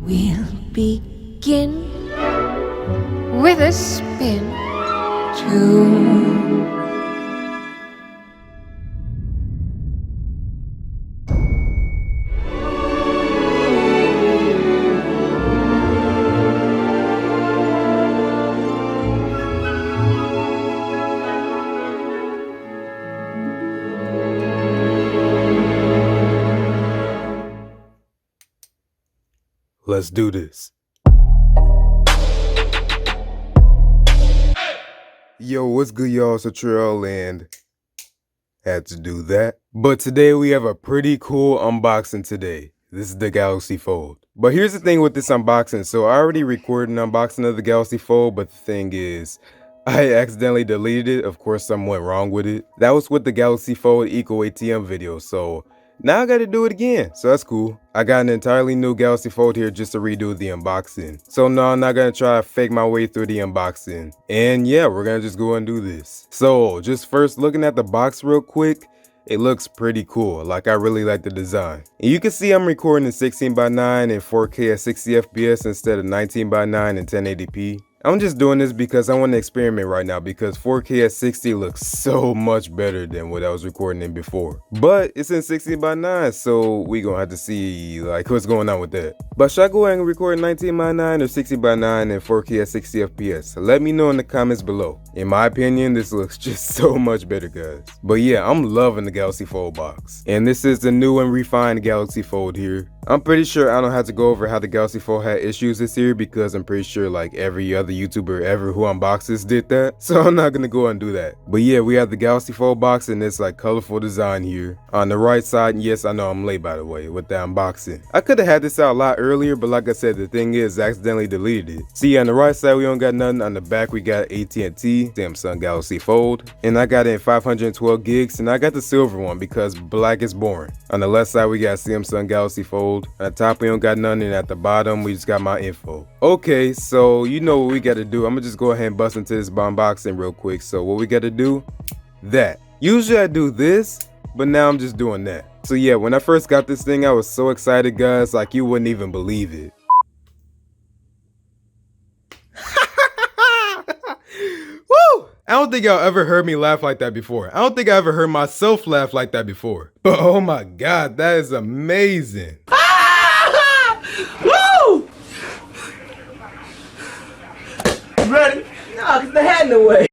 We'll begin with a spin tune. Let's do this. Yo, what's good, y'all? It's Latrell, and had to do that. But today we have a pretty cool unboxing today. This is the Galaxy Fold. But here's the thing with this unboxing. So I already recorded an unboxing of the Galaxy Fold, but the thing is, I accidentally deleted it. Of course, something went wrong with it. That was with the Galaxy Fold Eco ATM video, so now I gotta do it again, so that's cool. I got an entirely new Galaxy Fold here just to redo the unboxing. So no, I'm not gonna try to fake my way through the unboxing. And yeah, we're gonna just go and do this. So just first looking at the box real quick, it looks pretty cool. Like, I really like the design. And you can see I'm recording in 16:9 and 4K at 60 FPS instead of 19:9 and 1080p. I'm just doing this because I want to experiment right now, because 4K at 60 looks so much better than what I was recording in before. But it's in 16:9, so we gonna have to see like what's going on with that. But should I go ahead and record 19:9 or 60:9 and 4K at 60 FPS? Let me know in the comments below. In my opinion, this looks just so much better, guys. But yeah, I'm loving the Galaxy Fold box. And this is the new and refined Galaxy Fold here. I'm pretty sure I don't have to go over how the Galaxy Fold had issues this year, because I'm pretty sure like every other YouTuber ever who unboxes did that. So I'm not gonna go and do that. But yeah, we have the Galaxy Fold box and this like colorful design here. On the right side, yes, I know I'm late by the way with the unboxing. I could have had this out a lot earlier, but like I said, the thing is I accidentally deleted it. See, on the right side we don't got nothing. On the back we got AT&T, Samsung Galaxy Fold. And I got it in 512 gigs, and I got the silver one because black is boring. On the left side we got Samsung Galaxy Fold. At the top we don't got nothing, and at the bottom we just got my info. Okay, so you know what we gotta do. I'm gonna just go ahead and bust into this unboxing real quick. So what we gotta do, that. Usually I do this, but now I'm just doing that. So yeah, when I first got this thing, I was so excited, guys, like you wouldn't even believe it. Woo! I don't think y'all ever heard me laugh like that before. I don't think I ever heard myself laugh like that before. But oh my God, that is amazing. Woo! Ready? No, get the hat in the way.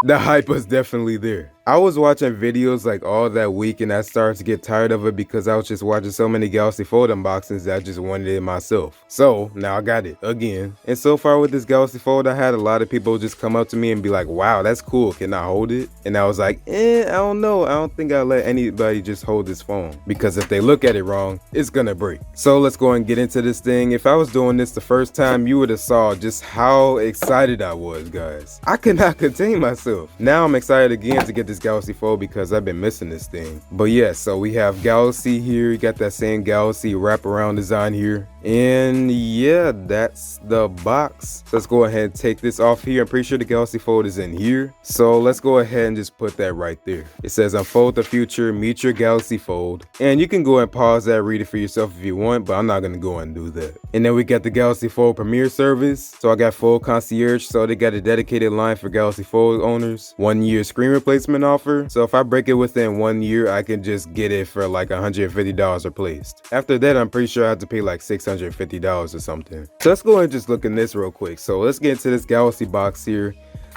The hype was definitely there. I was watching videos like all that week, and I started to get tired of it because I was just watching so many Galaxy Fold unboxings that I just wanted it myself. So now I got it again. And so far with this Galaxy Fold, I had a lot of people just come up to me and be like, wow, that's cool, can I hold it? And I was like, I don't know. I don't think I'll let anybody just hold this phone, because if they look at it wrong, it's gonna break. So let's go and get into this thing. If I was doing this the first time, you would have saw just how excited I was, guys. I could not contain myself. Now I'm excited again to get this Galaxy Fold because I've been missing this thing. But yeah, so we have Galaxy here. You got that same Galaxy wraparound design here. And yeah, that's the box. So let's go ahead and take this off here. I'm pretty sure the Galaxy Fold is in here. So let's go ahead and just put that right there. It says unfold the future, meet your Galaxy Fold. And you can go and pause that, read it for yourself if you want, but I'm not gonna go and do that. And then we got the Galaxy Fold Premier service. So I got Fold Concierge. So they got a dedicated line for Galaxy Fold owners. 1 year screen replacement offer. So if I break it within 1 year, I can just get it for like $150 replaced. After that, I'm pretty sure I have to pay like $650 or something. So let's go ahead and just look in this real quick. So let's get into this Galaxy box here.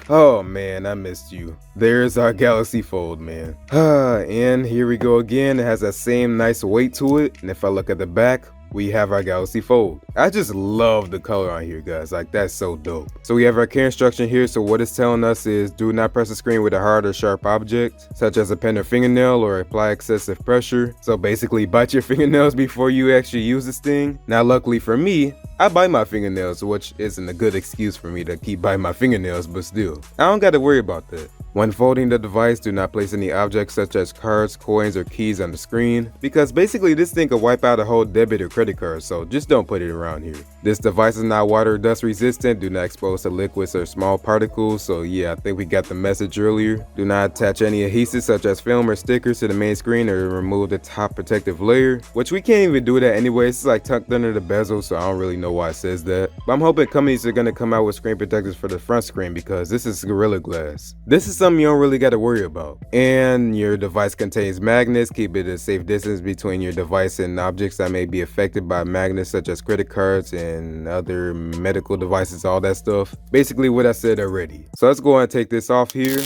Oh man, I missed you. There's our Galaxy Fold, man. And here we go again. It has that same nice weight to it. And if I look at the back, we have our Galaxy Fold. I just love the color on here, guys. Like, that's so dope. So we have our care instruction here. So what it's telling us is do not press the screen with a hard or sharp object, such as a pen or fingernail, or apply excessive pressure. So basically bite your fingernails before you actually use this thing. Now luckily for me, I bite my fingernails, which isn't a good excuse for me to keep biting my fingernails, but still, I don't got to worry about that. When folding the device, do not place any objects such as cards, coins, or keys on the screen, because basically this thing could wipe out a whole debit or credit card, so just don't put it around here. This device is not water or dust resistant, do not expose to liquids or small particles, so yeah, I think we got the message earlier. Do not attach any adhesives such as film or stickers to the main screen or remove the top protective layer, which we can't even do that anyway. It's like tucked under the bezel, so I don't really know why it says that. But I'm hoping companies are gonna come out with screen protectors for the front screen because this is Gorilla Glass. This is something you don't really gotta worry about. And your device contains magnets. Keep it a safe distance between your device and objects that may be affected by magnets such as credit cards and other medical devices, all that stuff. Basically what I said already. So let's go and take this off here.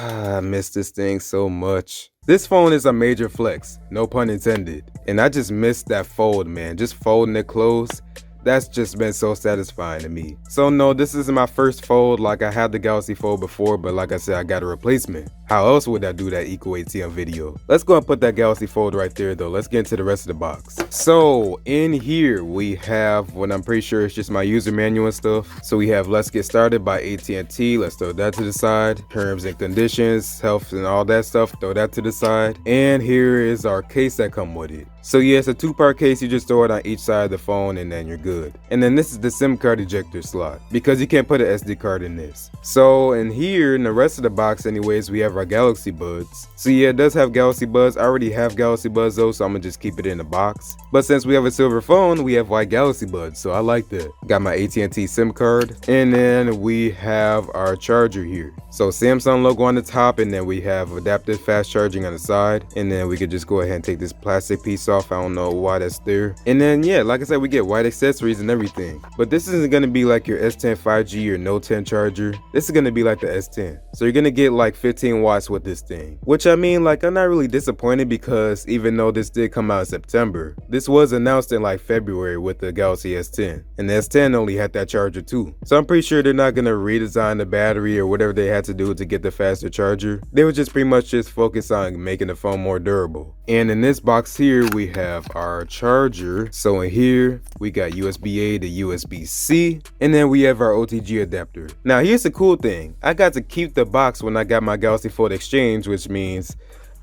I miss this thing so much. This phone is a major flex, no pun intended. And I just missed that fold, man. Just folding it closed. That's just been so satisfying to me. So no, this isn't my first fold. Like I had the Galaxy Fold before, but like I said, I got a replacement. How else would I do that Eco ATM video? Let's go and put that Galaxy Fold right there though. Let's get into the rest of the box. So in here we have what I'm pretty sure is just my user manual and stuff. So we have Let's Get Started by AT&T. Let's throw that to the side. Terms and conditions, health and all that stuff, throw that to the side. And here is our case that come with it. So yeah, it's a two-part case. You just throw it on each side of the phone and then you're good. And then this is the SIM card ejector slot because you can't put an SD card in this. So in here, in the rest of the box anyways, we have our Galaxy Buds. So yeah, it does have Galaxy Buds. I already have Galaxy Buds though, so I'm gonna just keep it in the box. But since we have a silver phone, we have white Galaxy Buds, so I like that. Got my AT&T SIM card. And then we have our charger here. So Samsung logo on the top, and then we have adaptive fast charging on the side. And then we could just go ahead and take this plastic piece off. I don't know why that's there. And then yeah, like I said, we get white accessories and everything. But this isn't gonna be like your S10 5G or Note 10 charger. This is gonna be like the S10. So you're gonna get like 15 watts with this thing. Which I mean, like I'm not really disappointed because even though this did come out in September, this was announced in like February with the Galaxy S10. And the S10 only had that charger too. So I'm pretty sure they're not gonna redesign the battery or whatever they had to do to get the faster charger. They were just pretty much just focused on making the phone more durable. And in this box here, we have our charger. So in here, we got USB-A to USB-C, and then we have our OTG adapter. Now here's the cool thing. I got to keep the box when I got my Galaxy Fold Exchange, which means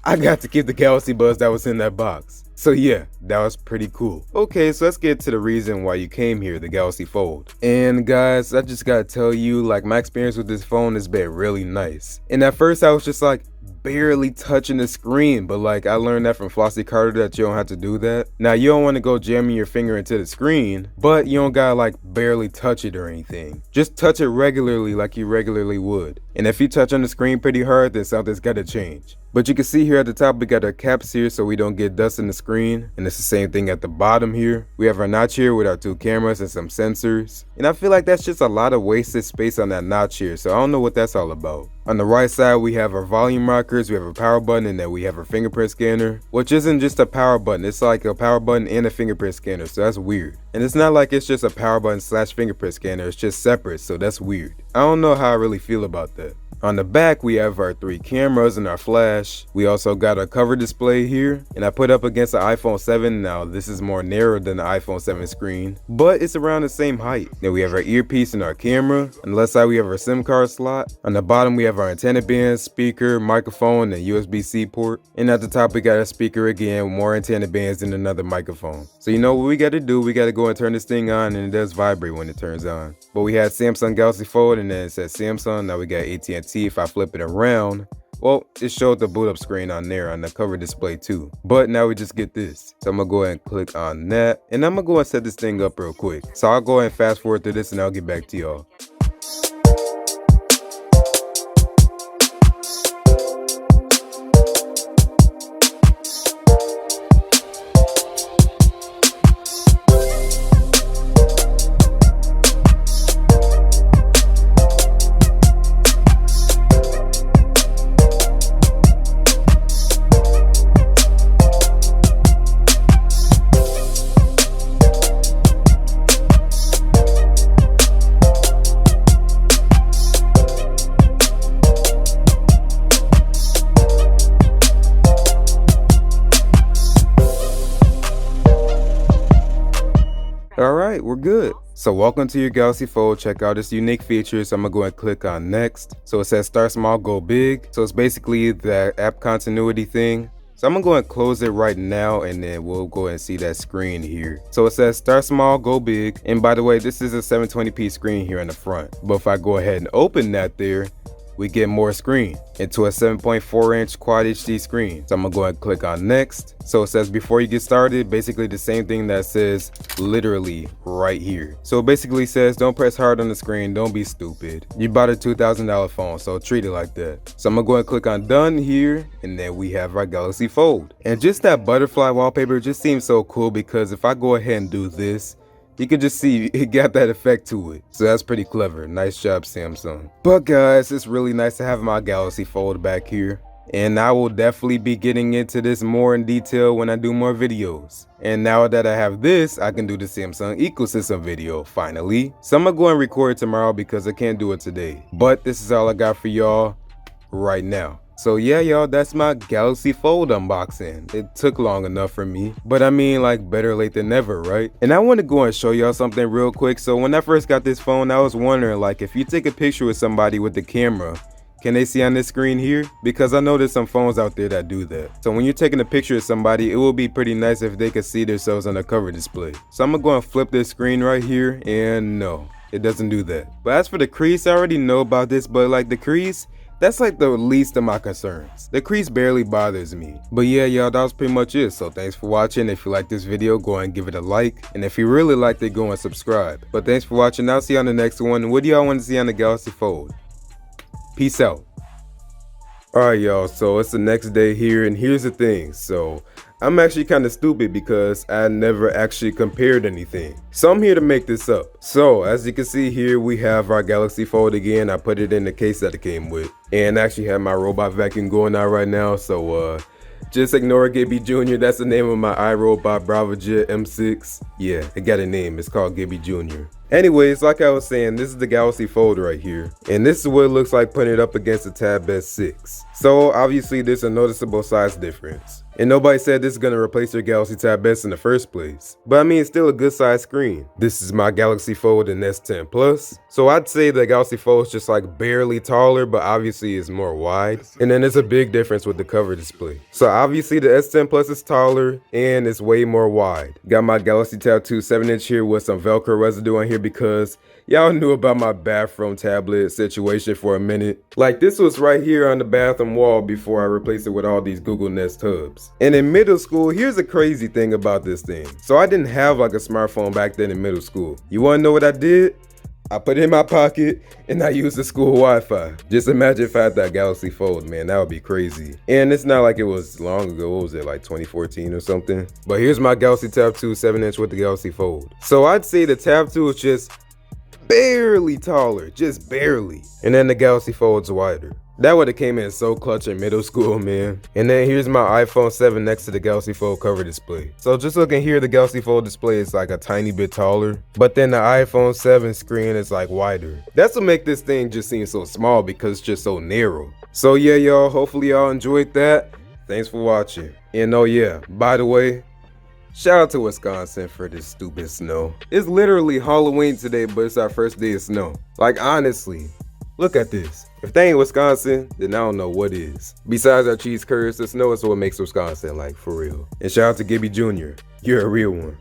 I got to keep the Galaxy Buds that was in that box. So yeah, that was pretty cool. Okay, so let's get to the reason why you came here, the Galaxy Fold. And guys, I just gotta tell you, like my experience with this phone has been really nice. And at first I was just like, barely touching the screen, but like I learned that from Flossie Carter that you don't have to do that. Now you don't want to go jamming your finger into the screen, but you don't gotta like barely touch it or anything. Just touch it regularly like you regularly would. And if you touch on the screen pretty hard, then something's gotta change. But you can see here at the top we got our caps here so we don't get dust in the screen, and it's the same thing at the bottom here. We have our notch here with our two cameras and some sensors, and I feel like that's just a lot of wasted space on that notch here, so I don't know what that's all about. On the right side we have our volume rockers, we have a power button, and then we have our fingerprint scanner, which isn't just a power button, it's like a power button and a fingerprint scanner, so that's weird. And it's not like it's just a power button slash fingerprint scanner, it's just separate, so that's weird. I don't know how I really feel about that. On the back, we have our 3 cameras and our flash. We also got a cover display here, and I put up against the iPhone 7. Now, this is more narrow than the iPhone 7 screen, but it's around the same height. Then we have our earpiece and our camera. On the left side, we have our SIM card slot. On the bottom, we have our antenna band, speaker, microphone, and USB-C port. And at the top, we got a speaker again, more antenna bands, and another microphone. So you know what we got to do? We got to go and turn this thing on, and it does vibrate when it turns on. But we had Samsung Galaxy Fold, and then it says Samsung. Now we got AT&T. If I flip it around, well, it showed the boot up screen on there on the cover display too. But now we just get this. So I'm gonna go ahead and click on that, and I'm gonna go and set this thing up real quick. So I'll go ahead and fast forward through this and I'll get back to y'all. All right, we're good. So welcome to your Galaxy Fold. Check out this unique feature. So I'm gonna go and click on next. So it says start small, go big. So it's basically the app continuity thing. So I'm gonna go and close it right now, and then we'll go and see that screen here. So it says start small, go big. And by the way, this is a 720p screen here in the front. But if I go ahead and open that there, we get more screen into a 7.4-inch quad HD screen. So I'm gonna go ahead and click on next. So it says before you get started, basically the same thing that says literally right here. So it basically says don't press hard on the screen, don't be stupid. You bought a $2,000 phone, so treat it like that. So I'm gonna go ahead and click on done here, and then we have our Galaxy Fold. And just that butterfly wallpaper just seems so cool, because if I go ahead and do this, you can just see it got that effect to it. So that's pretty clever. Nice job, Samsung. But guys, it's really nice to have my Galaxy Fold back here. And I will definitely be getting into this more in detail when I do more videos. And now that I have this, I can do the Samsung ecosystem video, finally. So I'm gonna go and record it tomorrow because I can't do it today. But this is all I got for y'all right now. So yeah, y'all, that's my Galaxy Fold unboxing. It took long enough for me, but I mean, like, better late than never, right? And I want to go and show y'all something real quick. So when I first got this phone, I was wondering, like, if you take a picture with somebody with the camera, can they see on this screen here? Because I know there's some phones out there that do that. So when you're taking a picture of somebody, it will be pretty nice if they could see themselves on the cover display. So I'm gonna go and flip this screen right here, and no, it doesn't do that. But as for the crease, I already know about this, but like the crease, that's like the least of my concerns. The crease barely bothers me. But yeah, y'all, that was pretty much it. So thanks for watching. If you like this video, go and give it a like. And if you really liked it, go and subscribe. But thanks for watching. I'll see you on the next one. What do y'all want to see on the Galaxy Fold? Peace out. Alright, y'all, so it's the next day here, and here's the thing. So I'm actually kind of stupid because I never actually compared anything. So I'm here to make this up. So as you can see here, we have our Galaxy Fold again. I put it in the case that it came with, and I actually have my robot vacuum going out right now. So just ignore Gibby Jr. That's the name of my iRobot BravoJet M6. Yeah, it got a name. It's called Gibby Jr. Anyways, like I was saying, this is the Galaxy Fold right here. And this is what it looks like putting it up against the Tab S6. So obviously there's a noticeable size difference. And nobody said this is going to replace your Galaxy Tab S in the first place. But I mean, it's still a good size screen. This is my Galaxy Fold in S10 Plus. So I'd say the Galaxy Fold is just like barely taller, but obviously it's more wide. And then there's a big difference with the cover display. So obviously the S10 Plus is taller and it's way more wide. Got my Galaxy Tab 2 7-inch here with some Velcro residue on here because y'all knew about my bathroom tablet situation for a minute. Like, this was right here on the bathroom wall before I replaced it with all these Google Nest hubs. And in middle school, here's a crazy thing about this thing. So I didn't have like a smartphone back then in middle school. You wanna know what I did? I put it in my pocket and I used the school Wi-Fi. Just imagine if I had that Galaxy Fold, man, that would be crazy. And it's not like it was long ago. What was it, like 2014 or something? But here's my Galaxy Tab 2 7-inch with the Galaxy Fold. So I'd say the Tab 2 is just barely taller, just barely. And then the Galaxy Fold's wider. That would have came in so clutch in middle school, man. And then here's my iPhone 7 next to the Galaxy Fold cover display. So just looking here, the Galaxy Fold display is like a tiny bit taller, but then the iPhone 7 screen is like wider. That's what make this thing just seem so small because it's just so narrow. So yeah, y'all, hopefully y'all enjoyed that. Thanks for watching. And oh yeah, by the way, shout out to Wisconsin for this stupid snow. It's literally Halloween today, but it's our first day of snow. Like, honestly, look at this. If they ain't Wisconsin, then I don't know what is. Besides our cheese curds, the snow is what makes Wisconsin, like, for real. And shout out to Gibby Jr. You're a real one.